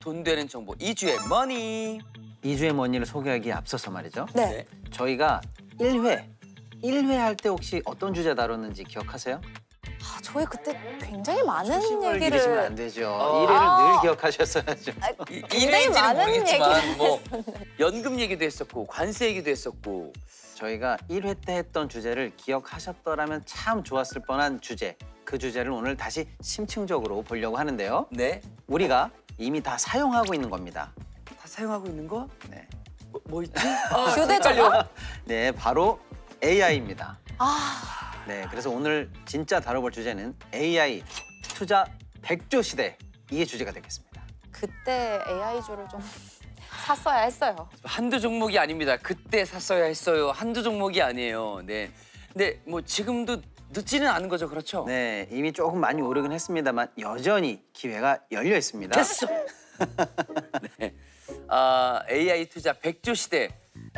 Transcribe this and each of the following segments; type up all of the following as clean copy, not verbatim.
돈 되는 정보 2주의 머니. 2주의 머니를 소개하기에 앞서서 말이죠. 네. 저희가 1회 할 때 혹시 어떤 주제 다뤘는지 기억하세요? 아, 저희 그때 굉장히 많은 초심을 얘기를 잃으시면 안 되죠. 어. 1회를 늘 기억하셨어야죠. 굉장히 많은 모르겠지만 뭐 연금 얘기도 했었고 관세 얘기도 했었고. 저희가 1회 때 했던 주제를 기억하셨더라면 참 좋았을 뻔한 주제. 그 주제를 오늘 다시 심층적으로 보려고 하는데요. 네. 우리가 이미 다 사용하고 있는 겁니다. 다 사용하고 있는 거? 네, 뭐 있지? 휴대전화? 네, 바로 AI입니다. 아, 네, 그래서 오늘 진짜 다뤄볼 주제는 AI 투자 100조 시대. 이게 주제가 되겠습니다. 그때 AI주를 좀 샀어야 했어요. 한두 종목이 아닙니다. 그때 샀어야 했어요. 한두 종목이 아니에요. 네. 근데 뭐 지금도 늦지는 않은 거죠, 그렇죠? 네, 이미 조금 많이 오르긴 했습니다만 여전히 기회가 열려 있습니다. 됐어. 네. AI 투자 100조 시대.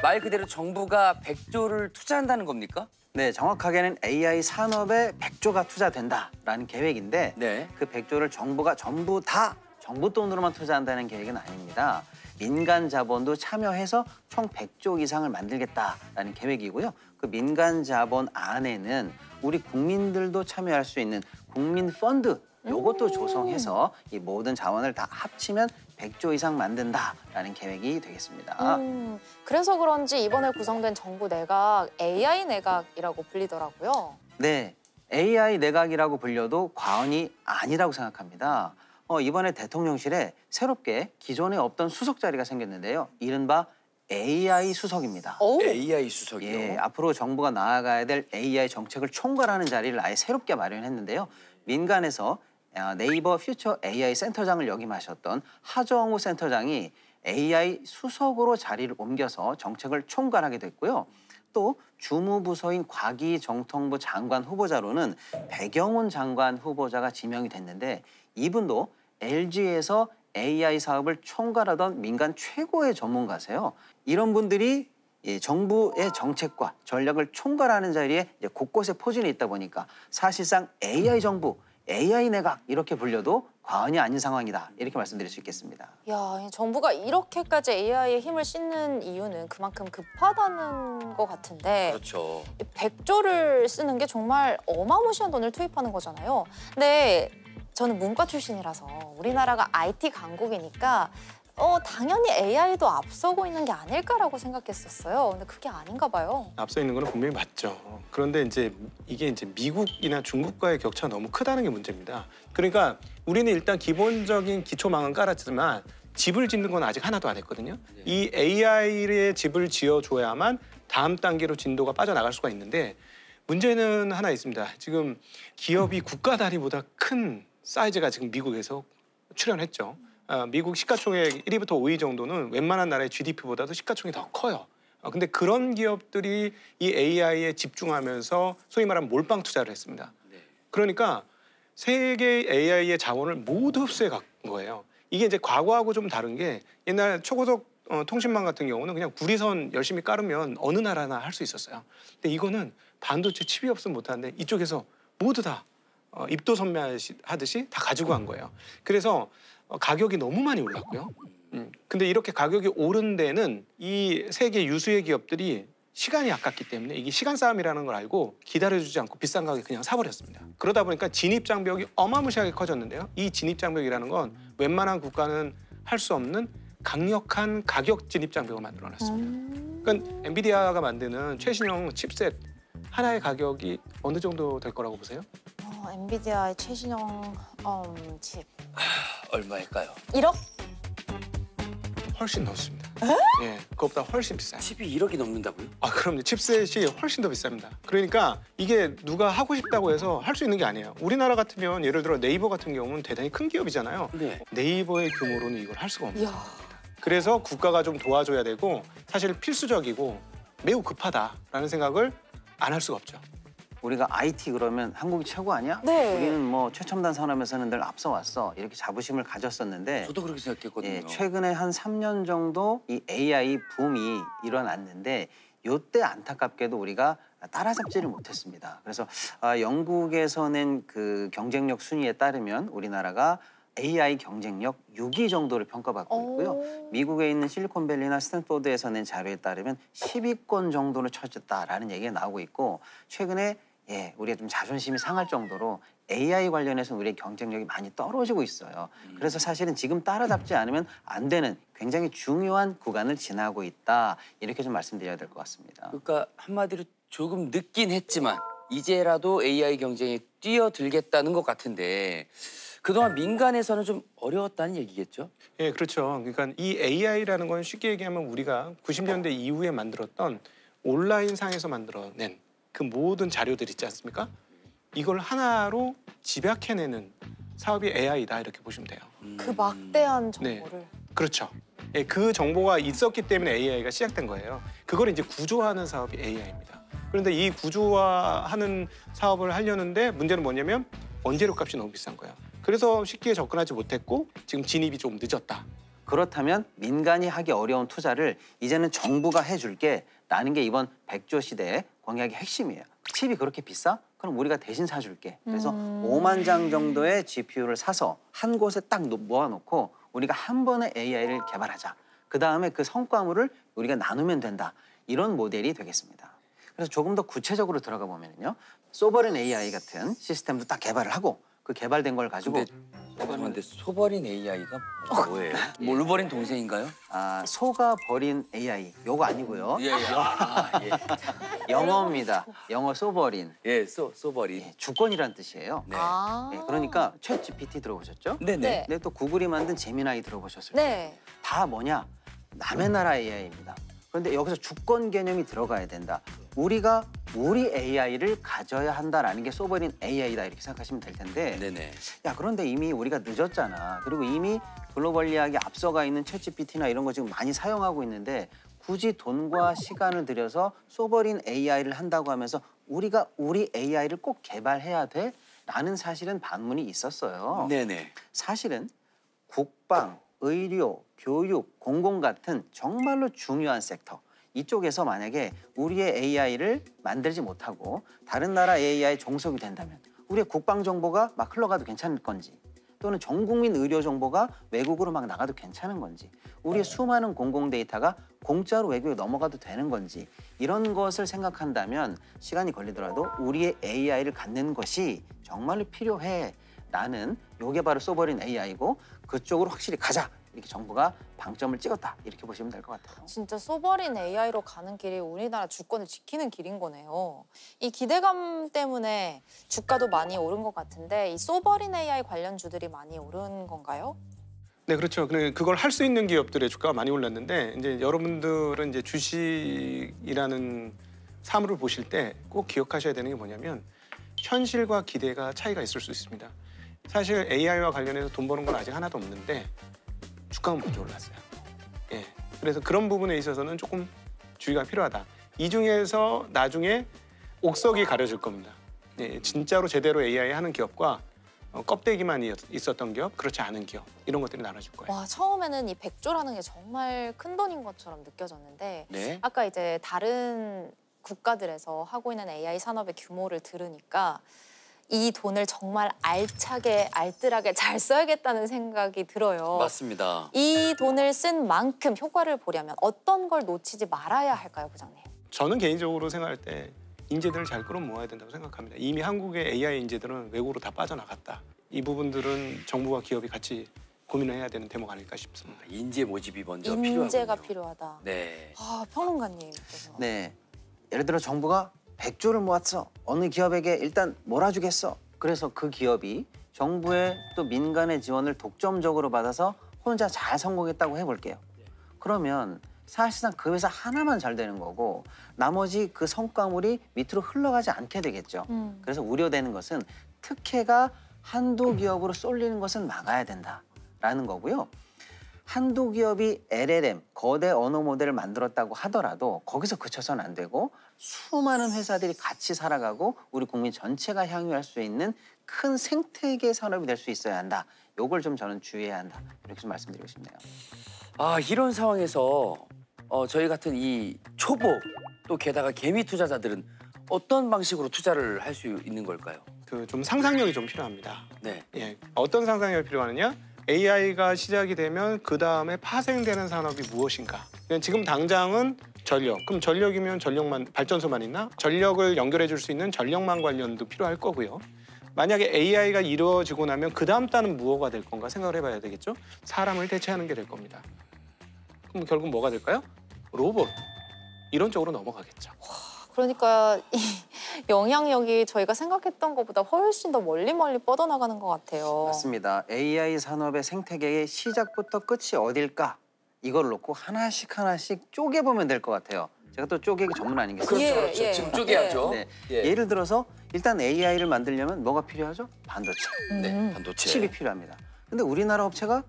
말 그대로 정부가 100조를 투자한다는 겁니까? 네, 정확하게는 AI 산업에 100조가 투자된다라는 계획인데 네. 그 100조를 정부가 전부 다 정부 돈으로만 투자한다는 계획은 아닙니다. 민간 자본도 참여해서 총 100조 이상을 만들겠다라는 계획이고요. 그 민간 자본 안에는 우리 국민들도 참여할 수 있는 국민 펀드 요것도 조성해서 이 모든 자원을 다 합치면 100조 이상 만든다라는 계획이 되겠습니다. 그래서 그런지 이번에 구성된 정부 내각 AI 내각이라고 불리더라고요. 네, AI 내각이라고 불려도 과언이 아니라고 생각합니다. 이번에 대통령실에 새롭게 기존에 없던 수석 자리가 생겼는데요. 이른바 AI 수석입니다. 오. AI 수석이요? 예, 앞으로 정부가 나아가야 될 AI 정책을 총괄하는 자리를 아예 새롭게 마련했는데요. 민간에서 네이버 퓨처 AI 센터장을 역임하셨던 하정우 센터장이 AI 수석으로 자리를 옮겨서 정책을 총괄하게 됐고요. 또 주무부서인 과기정통부 장관 후보자로는 배경훈 장관 후보자가 지명이 됐는데 이분도 LG에서 AI 사업을 총괄하던 민간 최고의 전문가세요. 이런 분들이 정부의 정책과 전략을 총괄하는 자리에 이제 곳곳에 포진해 있다 보니까 사실상 AI 정부, AI 내각 이렇게 불려도 과언이 아닌 상황이다. 이렇게 말씀드릴 수 있겠습니다. 야, 이 정부가 이렇게까지 AI에 힘을 싣는 이유는 그만큼 급하다는 것 같은데 그렇죠. 100조를 쓰는 게 정말 어마무시한 돈을 투입하는 거잖아요. 근데 저는 문과 출신이라서 우리나라가 IT 강국이니까 당연히 AI도 앞서고 있는 게 아닐까라고 생각했었어요. 근데 그게 아닌가 봐요. 앞서 있는 거는 분명히 맞죠. 그런데 이게 미국이나 중국과의 격차가 너무 크다는 게 문제입니다. 그러니까 우리는 일단 기본적인 기초망은 깔았지만 집을 짓는 건 아직 하나도 안 했거든요. 이 AI의 집을 지어줘야만 다음 단계로 진도가 빠져나갈 수가 있는데 문제는 하나 있습니다. 지금 기업이 국가 단위보다 큰 사이즈가 지금 미국에서 출현했죠. 미국 시가총액 1위부터 5위 정도는 웬만한 나라의 GDP보다도 시가총액이 더 커요. 근데 그런 기업들이 이 AI에 집중하면서 소위 말하면 몰빵 투자를 했습니다. 그러니까 세계 AI의 자원을 모두 흡수해 간 거예요. 이게 이제 과거하고 좀 다른 게 옛날 초고속 통신망 같은 경우는 그냥 구리선 열심히 깔으면 어느 나라나 할 수 있었어요. 근데 이거는 반도체 칩이 없으면 못하는데 이쪽에서 모두 다 입도 선매하듯이 다 가지고 간 거예요. 그래서 가격이 너무 많이 올랐고요. 근데 이렇게 가격이 오른 데는 이 세계 유수의 기업들이 시간이 아깝기 때문에 이게 시간 싸움이라는 걸 알고 기다려주지 않고 비싼 가격에 그냥 사버렸습니다. 그러다 보니까 진입장벽이 어마무시하게 커졌는데요. 이 진입장벽이라는 건 웬만한 국가는 할 수 없는 강력한 가격 진입장벽을 만들어놨습니다. 그러니까 엔비디아가 만드는 최신형 칩셋 하나의 가격이 어느 정도 될 거라고 보세요? 엔비디아의 최신형 칩. 얼마일까요? 1억? 훨씬 넘습니다. 예, 그것보다 훨씬 비싸요. 칩이 1억이 넘는다고요? 그럼요. 칩셋이 훨씬 더 비쌉니다. 그러니까 이게 누가 하고 싶다고 해서 할 수 있는 게 아니에요. 우리나라 같으면 예를 들어 네이버 같은 경우는 대단히 큰 기업이잖아요. 네. 네이버의 규모로는 이걸 할 수가 없는 이야. 겁니다. 그래서 국가가 좀 도와줘야 되고 사실 필수적이고 매우 급하다라는 생각을 안 할 수가 없죠. 우리가 IT 그러면 한국이 최고 아니야? 네. 우리는 뭐 최첨단 산업에서는 늘 앞서 왔어. 이렇게 자부심을 가졌었는데 저도 그렇게 생각했거든요. 최근에 한 3년 정도 이 AI 붐이 일어났는데 이때 안타깝게도 우리가 따라잡지를 못했습니다. 그래서 영국에서 낸 그 경쟁력 순위에 따르면 우리나라가 AI 경쟁력 6위 정도를 평가받고 있고요. 미국에 있는 실리콘밸리나 스탠포드에서 낸 자료에 따르면 10위권 정도를 쳐줬다라는 얘기가 나오고 있고 최근에 우리가 좀 자존심이 상할 정도로 AI 관련해서 우리의 경쟁력이 많이 떨어지고 있어요. 그래서 사실은 지금 따라잡지 않으면 안 되는 굉장히 중요한 구간을 지나고 있다. 이렇게 좀 말씀드려야 될 것 같습니다. 그러니까 한마디로 조금 늦긴 했지만 이제라도 AI 경쟁에 뛰어들겠다는 것 같은데 그동안 민간에서는 좀 어려웠다는 얘기겠죠? 예, 그렇죠. 그러니까 이 AI라는 건 쉽게 얘기하면 우리가 90년대 이후에 만들었던 온라인 상에서 만들어낸 그 모든 자료들 있지 않습니까? 이걸 하나로 집약해내는 사업이 AI다 이렇게 보시면 돼요. 그 막대한 네. 정보를. 그렇죠. 예, 그 정보가 있었기 때문에 AI가 시작된 거예요. 그걸 이제 구조화하는 사업이 AI입니다. 그런데 이 구조화하는 사업을 하려는데 문제는 뭐냐면 원재료 값이 너무 비싼 거예요. 그래서 쉽게 접근하지 못했고 지금 진입이 좀 늦었다. 그렇다면 민간이 하기 어려운 투자를 이제는 정부가 해줄게 라는 게 이번 백조 시대의 공약의 핵심이에요. 칩이 그렇게 비싸? 그럼 우리가 대신 사줄게. 그래서 5만 장 정도의 GPU를 사서 한 곳에 딱 모아놓고 우리가 한 번에 AI를 개발하자. 그다음에 그 성과물을 우리가 나누면 된다. 이런 모델이 되겠습니다. 그래서 조금 더 구체적으로 들어가 보면요. 소버린 AI 같은 시스템도 딱 개발을 하고 그 개발된 걸 가지고 근데 소버린 AI가 뭐예요? 뭐 울버린 동생인가요? 소가 버린 AI 요거 아니고요. 예. 영어입니다. 영어 소버린. 예, 소버린. 주권이란 뜻이에요. 네. 그러니까 챗 GPT 들어보셨죠? 네네. 네. 근데 또 구글이 만든 제미나이 들어보셨을 거예요. 네. 다 뭐냐? 남의 나라 AI입니다. 그런데 여기서 주권 개념이 들어가야 된다. 우리가 우리 AI를 가져야 한다라는 게 소버린 AI다 이렇게 생각하시면 될 텐데 네네. 야 그런데 이미 우리가 늦었잖아. 그리고 이미 글로벌리하게 앞서가 있는 챗GPT나 이런 거 지금 많이 사용하고 있는데 굳이 돈과 시간을 들여서 소버린 AI를 한다고 하면서 우리가 우리 AI를 꼭 개발해야 돼? 라는 사실은 반문이 있었어요. 네네. 사실은 국방, 의료, 교육, 공공 같은 정말로 중요한 섹터 이쪽에서 만약에 우리의 AI를 만들지 못하고 다른 나라 AI 종속이 된다면 우리의 국방 정보가 막 흘러가도 괜찮을 건지 또는 전 국민 의료 정보가 외국으로 막 나가도 괜찮은 건지 우리의 수많은 공공 데이터가 공짜로 외국에 넘어가도 되는 건지 이런 것을 생각한다면 시간이 걸리더라도 우리의 AI를 갖는 것이 정말로 필요해 라는 요게 바로 소버린 AI고 그쪽으로 확실히 가자 이렇게 정부가 방점을 찍었다 이렇게 보시면 될 것 같아요. 진짜 소버린 AI로 가는 길이 우리나라 주권을 지키는 길인 거네요. 이 기대감 때문에 주가도 많이 오른 것 같은데 이 소버린 AI 관련주들이 많이 오른 건가요? 네, 그렇죠. 그걸 할 수 있는 기업들의 주가가 많이 올랐는데 이제 여러분들은 이제 주식이라는 사물을 보실 때 꼭 기억하셔야 되는 게 뭐냐면 현실과 기대가 차이가 있을 수 있습니다. 사실 AI와 관련해서 돈 버는 건 아직 하나도 없는데 주가는 먼저 올랐어요. 예, 그래서 그런 부분에 있어서는 조금 주의가 필요하다. 이 중에서 나중에 옥석이 가려질 겁니다. 예, 진짜로 제대로 AI 하는 기업과 껍데기만 있었던 기업, 그렇지 않은 기업 이런 것들이 나눠질 거예요. 와, 처음에는 이 100조라는 게 정말 큰 돈인 것처럼 느껴졌는데 네. 아까 이제 다른 국가들에서 하고 있는 AI 산업의 규모를 들으니까 이 돈을 정말 알차게 알뜰하게 잘 써야겠다는 생각이 들어요. 맞습니다. 이 돈을 쓴 만큼 효과를 보려면 어떤 걸 놓치지 말아야 할까요, 부장님? 저는 개인적으로 생각할 때 인재들을 잘 끌어모아야 된다고 생각합니다. 이미 한국의 AI 인재들은 외국으로 다 빠져나갔다. 이 부분들은 정부와 기업이 같이 고민을 해야 되는 대목 아닐까 싶습니다. 인재 모집이 먼저 인재가 필요하군요. 필요하다. 네. 평론가님께서. 네, 예를 들어 정부가 100조를 모았어. 어느 기업에게 일단 몰아주겠어. 그래서 그 기업이 정부의 또 민간의 지원을 독점적으로 받아서 혼자 잘 성공했다고 해볼게요. 그러면 사실상 그 회사 하나만 잘 되는 거고 나머지 그 성과물이 밑으로 흘러가지 않게 되겠죠. 그래서 우려되는 것은 특혜가 한두 기업으로 쏠리는 것은 막아야 된다라는 거고요. 한두 기업이 LLM, 거대 언어 모델을 만들었다고 하더라도 거기서 그쳐서는 안 되고 수많은 회사들이 같이 살아가고 우리 국민 전체가 향유할 수 있는 큰 생태계 산업이 될 수 있어야 한다. 요걸 좀 저는 주의해야 한다. 이렇게 좀 말씀드리고 싶네요. 이런 상황에서 저희 같은 이 초보 또 게다가 개미 투자자들은 어떤 방식으로 투자를 할 수 있는 걸까요? 좀 상상력이 좀 필요합니다. 네. 예, 어떤 상상력이 필요하느냐? AI가 시작이 되면 그 다음에 파생되는 산업이 무엇인가? 그냥 지금 당장은 전력. 그럼 전력이면 전력만 발전소만 있나? 전력을 연결해 줄 수 있는 전력망 관련도 필요할 거고요. 만약에 AI가 이루어지고 나면 그 다음 단은 무엇가 될 건가 생각을 해봐야 되겠죠? 사람을 대체하는 게 될 겁니다. 그럼 결국 뭐가 될까요? 로봇. 이런 쪽으로 넘어가겠죠. 그러니까 이 영향력이 저희가 생각했던 것보다 훨씬 더 멀리 뻗어나가는 것 같아요. 맞습니다. AI 산업의 생태계의 시작부터 끝이 어딜까? 이걸 놓고 하나씩 쪼개보면 될 것 같아요. 제가 또 쪼개기 전문 아니겠습니까? 그렇죠, 예, 그렇죠. 예. 지금 쪼개야죠. 네. 예. 예를 들어서 일단 AI를 만들려면 뭐가 필요하죠? 반도체, 네, 반도체. 칩이 필요합니다. 근데 우리나라 업체가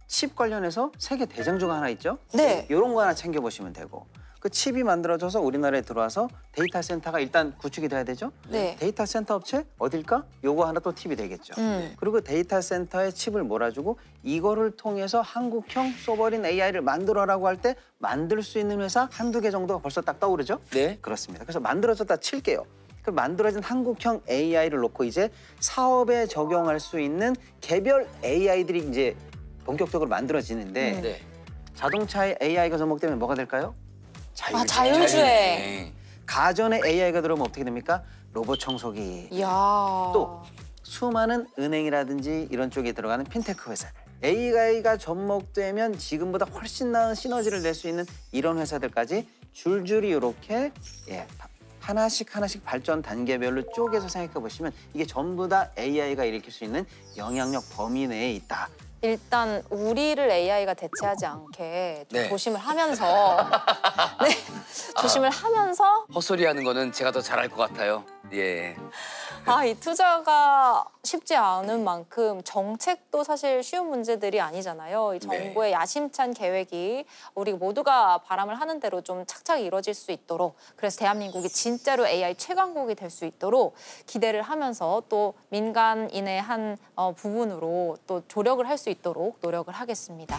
칩 관련해서 세계 대장주가 하나 있죠? 네. 이런 거 하나 챙겨보시면 되고 그 칩이 만들어져서 우리나라에 들어와서 데이터 센터가 일단 구축이 돼야 되죠? 네. 데이터 센터 업체 어딜까? 요거 하나 또 팁이 되겠죠. 그리고 데이터 센터에 칩을 몰아주고 이거를 통해서 한국형 소버린 AI를 만들어라고 할 때 만들 수 있는 회사 한두 개 정도가 벌써 딱 떠오르죠? 네. 그렇습니다. 그래서 만들어졌다 칠게요. 그 만들어진 한국형 AI를 놓고 이제 사업에 적용할 수 있는 개별 AI들이 이제 본격적으로 만들어지는데 네. 자동차의 AI가 접목되면 뭐가 될까요? 자율주행. 가전에 AI가 들어오면 어떻게 됩니까? 로봇 청소기. 이야. 또 수많은 은행이라든지 이런 쪽에 들어가는 핀테크 회사들. AI가 접목되면 지금보다 훨씬 나은 시너지를 낼 수 있는 이런 회사들까지 줄줄이 이렇게 하나씩 발전 단계별로 쪼개서 생각해 보시면 이게 전부 다 AI가 일으킬 수 있는 영향력 범위 내에 있다. 일단 우리를 AI가 대체하지 않게 좀 네. 조심을 하면서 조심을 하면서 헛소리하는 거는 제가 더 잘할 것 같아요. 예. 이 투자가 쉽지 않은 만큼 정책도 사실 쉬운 문제들이 아니잖아요. 이 정부의 야심찬 계획이 우리 모두가 바람을 하는 대로 좀 착착 이루어질 수 있도록 그래서 대한민국이 진짜로 AI 최강국이 될 수 있도록 기대를 하면서 또 민간인의 한 부분으로 또 조력을 할 수 있도록 노력을 하겠습니다.